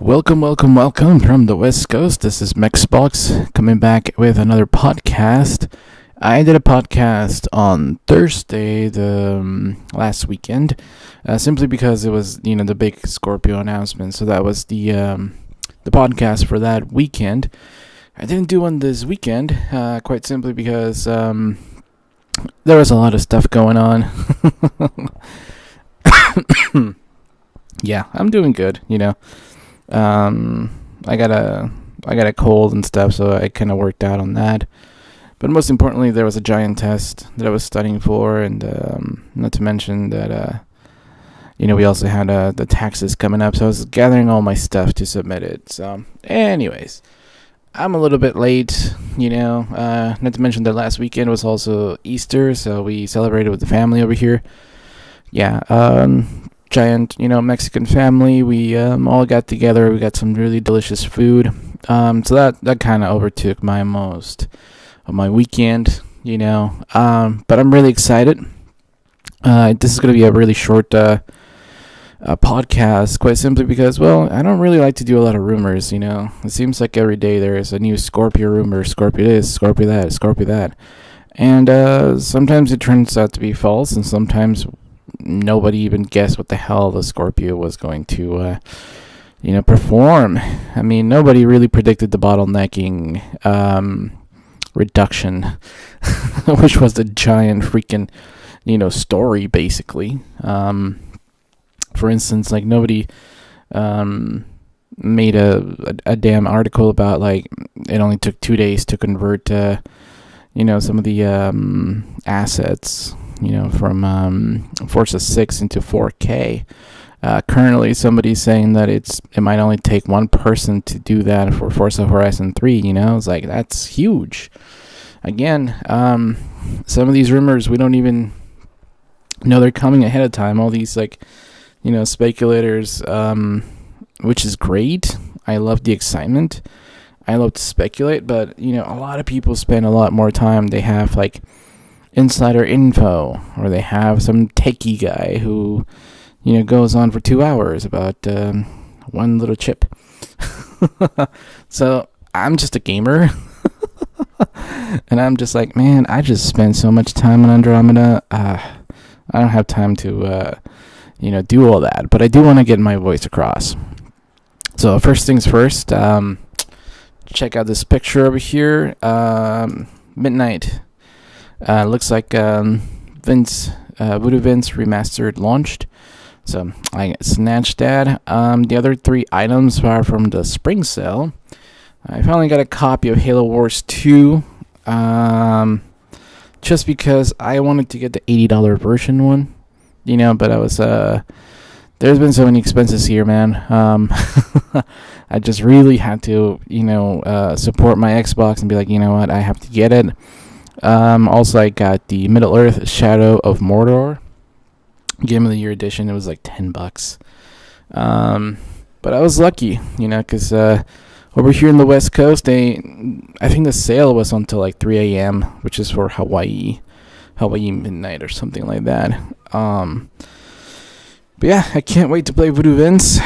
Welcome from the West Coast. This is MexBox coming back with another podcast. I did a podcast on Thursday, the last weekend, simply because it was, the big Scorpio announcement. So that was the podcast for that weekend. I didn't do one this weekend, quite simply because there was a lot of stuff going on. Yeah, I'm doing good, I got a cold and stuff, so I kind of worked out on that. But most importantly, there was a giant test that I was studying for, and not to mention that we also had the taxes coming up, so I was gathering all my stuff to submit it. So, anyways, I'm a little bit late, not to mention that last weekend was also Easter, so we celebrated with the family over here. Yeah, giant, Mexican family. We all got together. We got some really delicious food. So that kind of overtook most of my weekend, But I'm really excited. This is going to be a really short podcast, quite simply because, I don't really like to do a lot of rumors, It seems like every day there is a new Scorpio rumor, Scorpio this, Scorpio that, Scorpio that. And sometimes it turns out to be false, and sometimes nobody even guessed what the hell the Scorpio was going to, perform. I mean, nobody really predicted the bottlenecking reduction, which was the giant freaking, story, basically. For instance, like, nobody made a damn article about, like, it only took 2 days to convert, some of the assets, from Forza 6 into 4K. Currently, somebody's saying that it might only take one person to do that for Forza Horizon 3, It's like, that's huge. Again, some of these rumors, we don't even know they're coming ahead of time. All these, speculators, which is great. I love the excitement. I love to speculate, but, a lot of people spend a lot more time. They have, insider info, or they have some techie guy who, goes on for 2 hours about one little chip. So I'm just a gamer, and I'm just like, man, I just spend so much time on Andromeda. I don't have time to, do all that, but I do want to get my voice across. So first things first, check out this picture over here. Midnight. Looks like Voodoo Vince Remastered launched. So I snatched that. The other 3 items are from the spring sale. I finally got a copy of Halo Wars 2. Just because I wanted to get the $80 version one. But I was there's been so many expenses here, man. I just really had to, support my Xbox and be like, you know what, I have to get it. Also, I got the Middle-earth Shadow of Mordor Game of the Year edition. It was like $10. But I was lucky, because over here in the West Coast, I think the sale was until like 3 a.m., which is for Hawaii midnight or something like that. But yeah, I can't wait to play Voodoo Vince.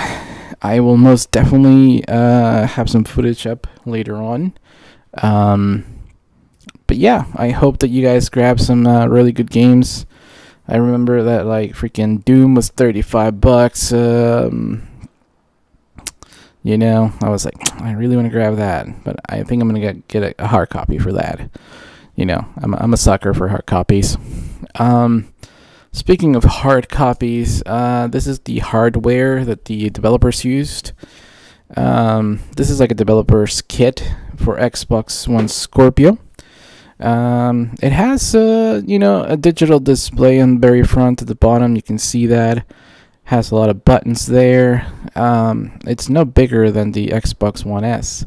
I will most definitely have some footage up later on. But yeah, I hope that you guys grab some really good games. I remember that freaking Doom was $35. I was like, I really want to grab that, but I think I'm gonna get a hard copy for that. I'm a sucker for hard copies. Speaking of hard copies, this is the hardware that the developers used. This is like a developer's kit for Xbox One Scorpio. It has, a digital display on the very front at the bottom. You can see that. Has a lot of buttons there. It's no bigger than the Xbox One S.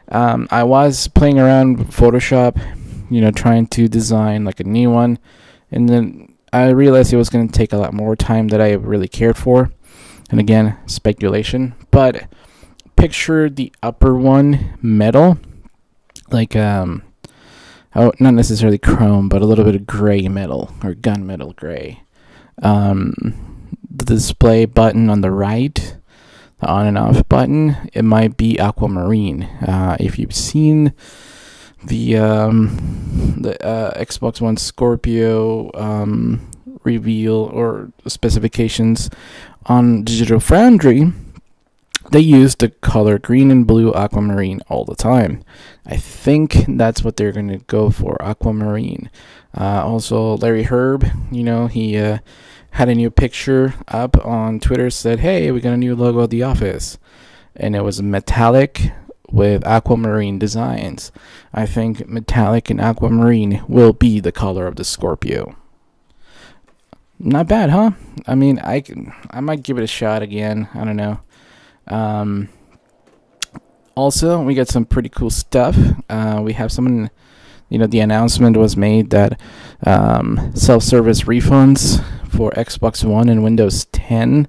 I was playing around with Photoshop, trying to design like a new one. And then I realized it was going to take a lot more time than I really cared for. And again, speculation. But picture the upper one metal. Not necessarily chrome, but a little bit of gray metal, or gunmetal gray. The display button on the right, on and off button, it might be aquamarine. If you've seen the Xbox One Scorpio reveal or specifications on Digital Foundry, they use the color green and blue aquamarine all the time. I think that's what they're going to go for, aquamarine. Also, Larry Herb, he had a new picture up on Twitter, said, hey, we got a new logo at the office. And it was metallic with aquamarine designs. I think metallic and aquamarine will be the color of the Scorpio. Not bad, huh? I mean, I might give it a shot again. I don't know. Also, we got some pretty cool stuff. We have someone, the announcement was made that self-service refunds for Xbox One and Windows 10.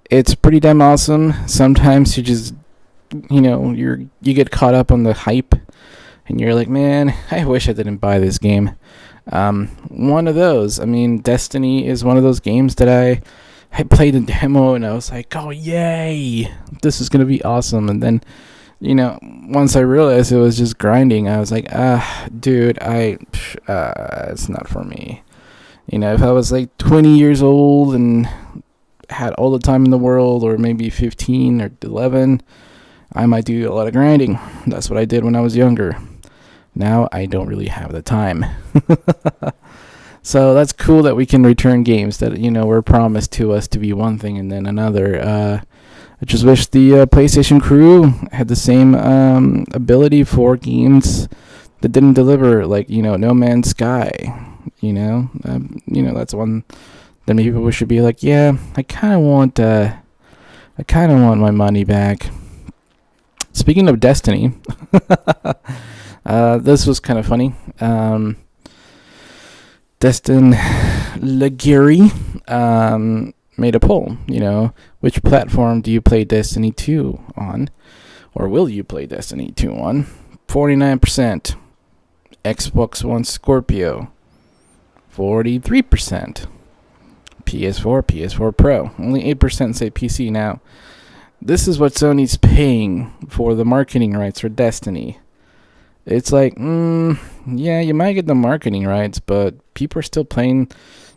It's pretty damn awesome. Sometimes you just, you get caught up on the hype, and you're like, man, I wish I didn't buy this game. One of those. I mean, Destiny is one of those games that I played the demo and I was like, oh, yay, this is going to be awesome. And then, once I realized it was just grinding, I was like, dude, it's not for me. If I was like 20 years old and had all the time in the world, or maybe 15 or 11, I might do a lot of grinding. That's what I did when I was younger. Now I don't really have the time. So that's cool that we can return games that, were promised to us to be one thing and then another. I just wish the PlayStation crew had the same ability for games that didn't deliver, like, No Man's Sky. That's one that maybe people should be like, yeah, I kind of want my money back. Speaking of Destiny, this was kind of funny. Destin Laguerre made a poll, which platform do you play Destiny 2 on, or will you play Destiny 2 on? 49% Xbox One Scorpio, 43% PS4 Pro, only 8% say PC. Now, this is what Sony's paying for the marketing rights for Destiny. It's like, yeah, you might get the marketing rights, but people are still playing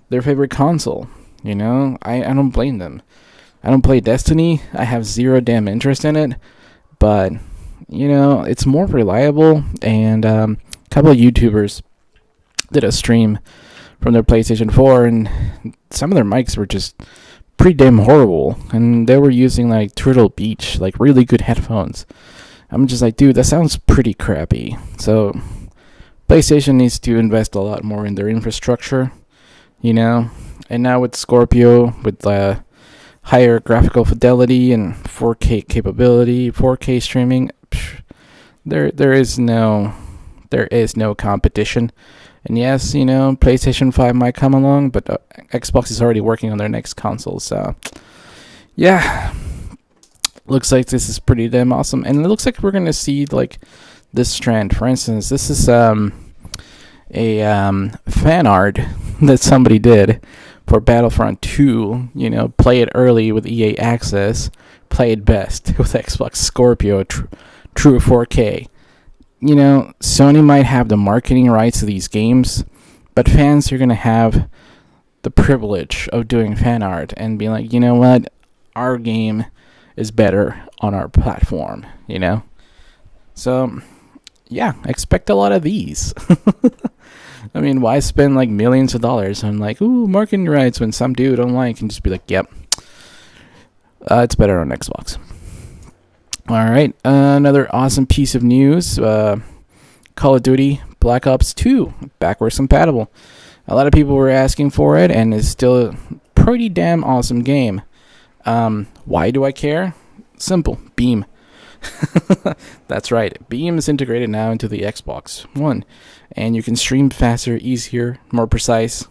their favorite console. I don't blame them. I don't play Destiny. I have zero damn interest in it. But, it's more reliable. And a couple of YouTubers did a stream from their PlayStation 4, and some of their mics were just pretty damn horrible. And they were using, like, Turtle Beach, like, really good headphones. I'm just like, dude, that sounds pretty crappy. So, PlayStation needs to invest a lot more in their infrastructure, And now with Scorpio, with higher graphical fidelity and 4K capability, 4K streaming, there is no competition. And yes, PlayStation 5 might come along, but Xbox is already working on their next console. So, yeah. Looks like this is pretty damn awesome, and it looks like we're gonna see like this trend. For instance, this is a fan art that somebody did for Battlefront 2. Play it early with EA Access, play it best with Xbox Scorpio, true 4K. Sony might have the marketing rights to these games, but fans are gonna have the privilege of doing fan art and be like, what, our game is better on our platform, So, yeah, expect a lot of these. I mean, why spend like millions of dollars on like, marketing rights when some dude online can just be like, yep, it's better on Xbox. All right, another awesome piece of news. Call of Duty Black Ops 2, backwards compatible. A lot of people were asking for it, and it's still a pretty damn awesome game. Why do I care? Simple. Beam. That's right. Beam is integrated now into the Xbox One, and you can stream faster, easier, more precise,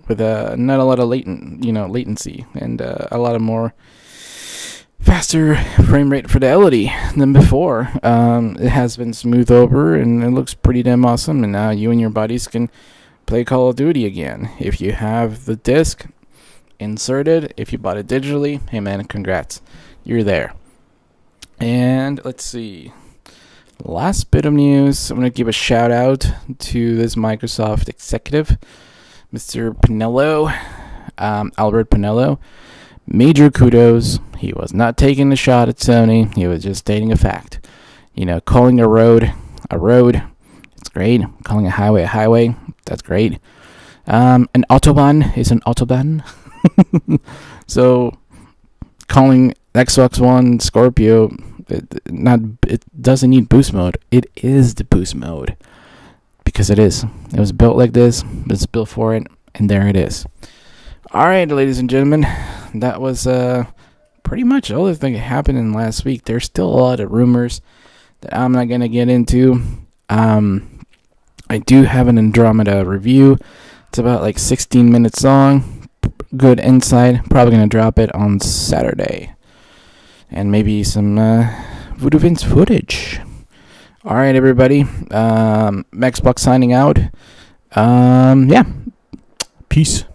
with not a lot of latency, and a lot of more faster frame rate fidelity than before. It has been smoothed over, and it looks pretty damn awesome. And now you and your buddies can play Call of Duty again if you have the disc inserted. If you bought it digitally, hey man, congrats. You're there. And let's see. Last bit of news. I'm going to give a shout out to this Microsoft executive, Mr. Pinello, Albert Pinello. Major kudos. He was not taking a shot at Sony. He was just stating a fact. Calling a road, it's great. Calling a highway, that's great. An Autobahn is an Autobahn. So, calling Xbox One Scorpio, it doesn't need boost mode. It is the boost mode. Because it is. It was built like this. It's built for it. And there it is. Alright, ladies and gentlemen. That was pretty much all the thing that happened in last week. There's still a lot of rumors that I'm not going to get into. I do have an Andromeda review. It's about like 16 minutes long. Good insight. Probably going to drop it on Saturday. And maybe some Voodoo Vince footage. Alright, everybody. MexBox signing out. Yeah. Peace.